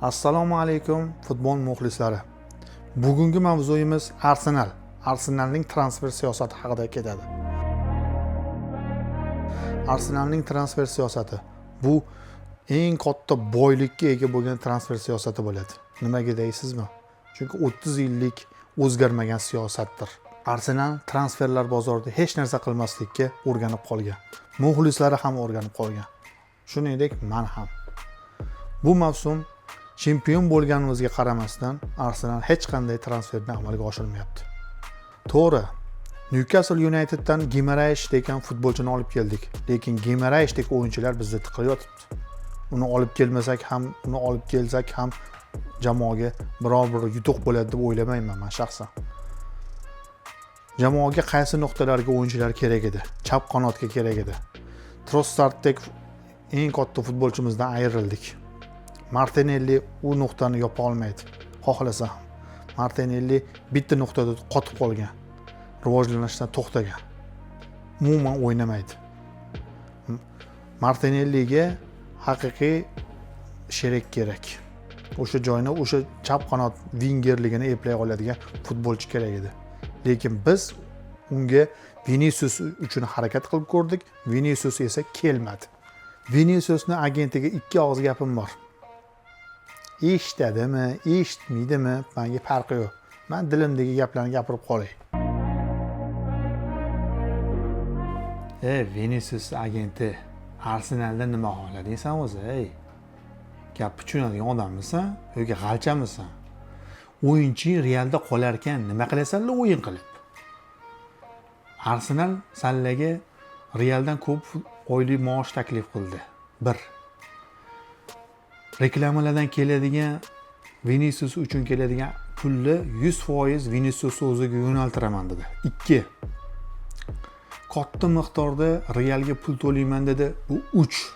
Assalomu alaykum futbol muxlislari. Bugungi mavzuyimiz Arsenal. Arsenalning transfer siyosati haqida ketadi. Arsenalning transfer siyosati bu eng katta boylikka ega bo'lgan transfer siyosati bo'ladi. Nimaga deysizmi? Chunki 30 yillik o'zgarmagan siyosatdir. Arsenal transferlar bozorida hech narsa qilmaslikka o'rganib qolgan. Muxlislari ham o'rganib qolgan. Shuningdek, men ham. Bu mavsum chempion bo'lganimizga qaramasdan Arsenal hech qanday transferni amalga oshirmayapti. To'g'ri, Newcastle Uniteddan Gimaraysh degan futbolchini olib keldik, lekin Gimaraysh dek o'yinchilar bizda tiqilib yotibdi. Uni olib kelmasak ham, uni olib kelsak ham jamoaga biror bir yutuq bo'ladi deb o'ylamayman men shaxsan. Jamoaga qaysi nuqtalarga o'yinchilar kerak edi? Chap qanotga kerak edi. Trossarddek eng katta futbolchimizdan ayrildik. Martinelli u nuqtani yopa olmaydi. Xohlasa ham. Martinelli bitta nuqtada qotib qolgan. Rivojlanishdan to'xtagan. Umuman o'ynamaydi. Martinelliga haqiqiy sherik kerak. O'sha joyni, o'sha chap qanot wingerligini eplay oladigan futbolchi kerak edi. Lekin biz unga Vinicius uchun harakat qilib ko'rdik. Vinicius esa kelmadi. Viniciusning agentiga ikki og'iz gapim bor. Eshitadimi, eshitmaydimi, menga farqi yo'q. Men dilimdagi gaplarni gapirib qolay. Vinicius agenti Arsenalda nima xohladingsan o'zi, Gap tushunadigan odammisan yoki g'alchamisan? O'yinchi Realda qolar ekan, nima qilasanlar o'yin qilib? Arsenal sanlarga Realdan ko'p oylik maosh taklif qildi. 1. Reklamalardan keladigan Vinicius uchun keladigan pulni 100% Vinicius o'ziga yo'naltiraman dedi. 2. Katta miqdorda Realga pul to'layman dedi. Bu 3.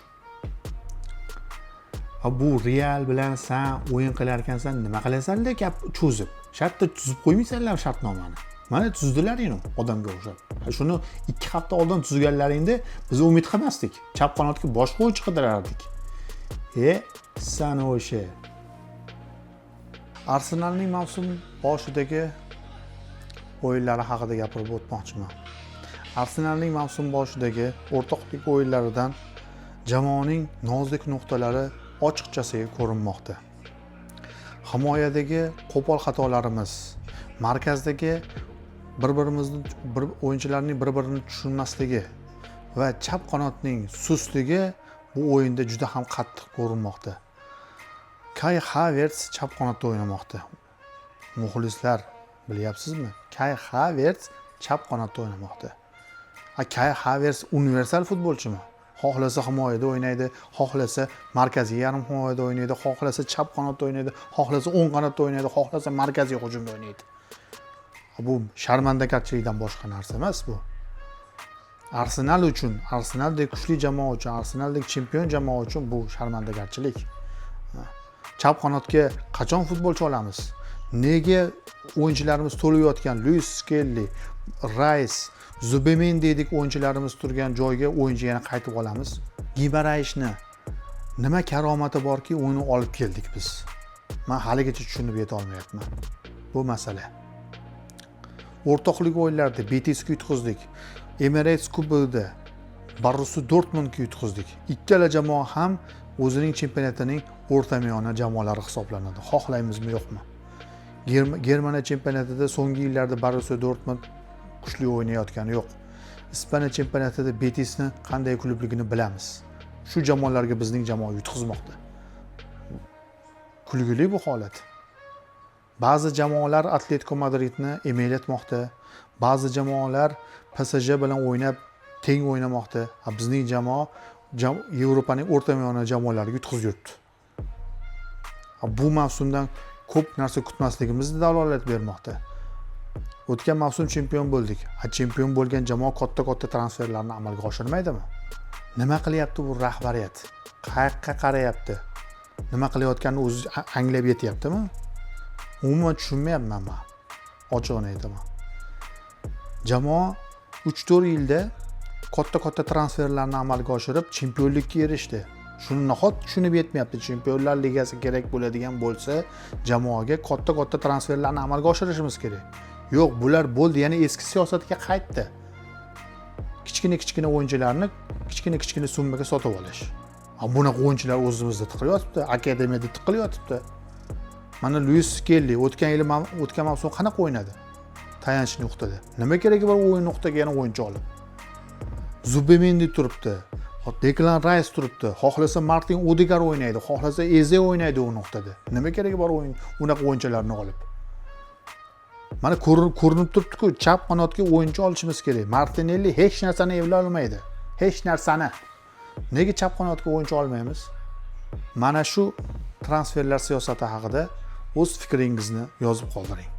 Bu Real bilan sen o'yin qilar ekansan, nima qilasanlar gap cho'zib? Shartda tuzib qo'ymaysanlar shartnomani. Mana tuzdilaring odamga o'xshab. Shuni 2 hafta oldin tuzganlaringda biz umid qilmasdik. Chap qanotga boshqa o'yinchi qidirardik. Sana o'sha. Arsenalning mavsum boshidagi o'yinlari haqida gapirib o'tmoqchiman. Arsenalning mavsum boshidagi o'rtoqlik o'yinlaridan jamoaning nozik nuqtalari ochiqchasiga ko'rinmoqda. Himoyadagi qo'pol xatolarimiz, markazdagi o'yinchilarning bir-birini tushunmasligi va chap qanotning sustligi bu o'yinda juda ham qattiq ko'rinmoqda. Kai Havertz chap qanotda o'ynamoqda. Muxlislar, bilyapsizmi? Kai Havertz chap qanotda o'ynamoqda. Kai Havertz universal futbolchimi? Xohlasa himoyada o'ynaydi, xohlasa markaziy yarim himoyada o'ynaydi, xohlasa chap qanotda o'ynaydi, xohlasa o'ng qanotda o'ynaydi, xohlasa markaziy hujumda o'ynaydi. Bu sharmandagarchilikdan boshqa narsa emas bu. Arsenal uchun, Arsenaldek kuchli jamoa uchun, Arsenaldek chempion jamoa uchun bu sharmandagarchilik. Chap qanotga qachon futbolchi olamiz? Nega o'yinchilarimiz to'layotgan Luis Skelly, Rice, Zubimendi o'yinchilarimiz turgan joyga o'yinchi yana qaytib olamiz? Gimarayshni nima karomati borki o'yinni olib keldik biz? Men haligacha tushunib yeta olmayapman. Bu masala. O'rtoqlik o'yinlarida Betisga yutqizdik. Emirates Kubogida Borussia Dortmundga yutqizdik. Ikkala jamoa ham o'zining chempionatining o'rtamiyona jamoalari hisoblanadi. Xohlaymizmi yo'qmi? Germaniya chempionatida so'nggi yillarda Borussia Dortmund kuchli o'ynayotgani yo'q. Ispaniya chempionatida Betisni qanday klubligini bilamiz. Shu jamoalarga bizning jamoa yutqizmoqda. Kulgili bu holat. Ba'zi jamoalar Atletico Madridni emel etmoqda. Ba'zi jamoalar PSG bilan o'ynab teng o'ynamoqda. Bizning jamoa Yevropaning o'rtamiyona jamoalariga yutqizib yuribdi. Bu mavsumdan ko'p narsa kutmasligimizni dalolat bermoqda. O'tgan mavsum chempion bo'ldik. Chempion bo'lgan jamoa katta transferlarni amalga oshirmaydimi? Nima qilyapti bu rahbariyat? Qayerga qarayapti? Nima qilayotganini o'zi anglab yetyaptimi? Umuman tushunmayapman men. Ochig'ini aytaman. Jamoa 3-4 yilda katta transferlarni amalga oshirib chempionlikka erishdi. Shuni nahot tushunib yetmayapti. Chempionlar ligasi kerak bo'ladigan bo'lsa, jamoaga katta transferlarni amalga oshirishimiz kerak. Yo'q, bular bo'ldi, yana eski siyosatga qaytdi. Kichkina o'yinchilarni kichkina summaga sotib olish. Bunaqa o'yinchilar o'zimizda tiqilyotibdi, akademiyada tiqilyotibdi. Mana Luis Skelli o'tgan mavsum qanaqa o'ynadi? Tayanch nuqtada. Nima keragi bor o'yin nuqtaga yana o'yinchi olib? Zubimendi turibdi. Declan Rice turibdi. Xohlasa Martin Odegaard o'ynaydi, xohlasa Eze o'ynaydi u nuqtada. Nima keragi bor unaqa o'yinchilarni olib? Mana ko'rinib turibdi-ku, chap qanotga o'yinchi olishimiz kerak. Martinelli hech narsani evlay olmaydi. Hech narsani. Nega chap qanotga o'yinchi olmaymiz? Mana shu transferlar siyosati haqida o'z fikringizni yozib qoldiring.